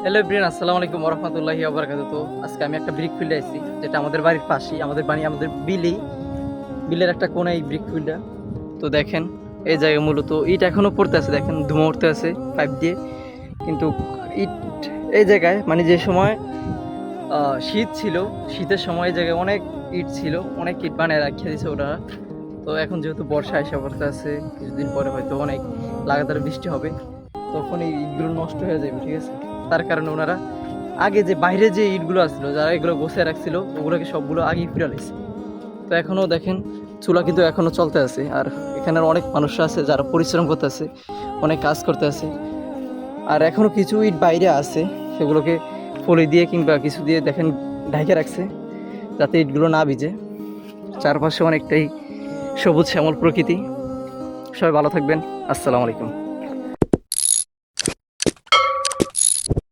Hello everyone, আসসালামু আলাইকুম ওয়া রাহমাতুল্লাহি ওয়া বারাকাতুহু। তো আজকে আমি একটা ব্রিক ফিল্ডে আছি, যেটা আমাদের বাড়ির পাশেই। আমাদের বিলের একটা কোণে এই ব্রিক ফিল্ডটা। তো দেখেন, এই জায়গায় মূলত ইট এখনো পড়তে আছে, দেখেন ধুমা উঠতে আছে পাইপ দিয়ে। কিন্তু ইট এই জায়গায় মানে যে সময় শীত ছিল, শীতের সময় এই জায়গায় অনেক ইট ছিল, অনেক ইট বানিয়ে রাখিয়ে দিয়েছে ওরা। তো এখন যেহেতু বর্ষা এসে পড়তে আছে, কিছুদিন পরে হয়তো অনেক লাগাতার বৃষ্টি হবে, তখন এই ইটগুলো নষ্ট হয়ে যাবে, ঠিক আছে? তার কারণে ওনারা আগে যে বাইরে যে ইটগুলো আসছিল, যারা এগুলো গোছায় রাখছিল, ওগুলোকে সবগুলো আগেই ফিরে লাইছে। তো এখনও দেখেন চুলা কিন্তু এখনও চলতে আছে। আর এখানের অনেক মানুষ আছে যারা পরিশ্রম করতে আছে, অনেক কাজ করতে আছে। আর এখনও কিছু ইট বাইরে আছে, সেগুলোকে ফলি দিয়ে কিংবা কিছু দিয়ে দেখেন ঢাকে রাখছে, যাতে ইটগুলো না ভিজে। চারপাশে অনেকটাই সবুজ শ্যামল প্রকৃতি। সবাই ভালো থাকবেন। আসসালামু আলাইকুম।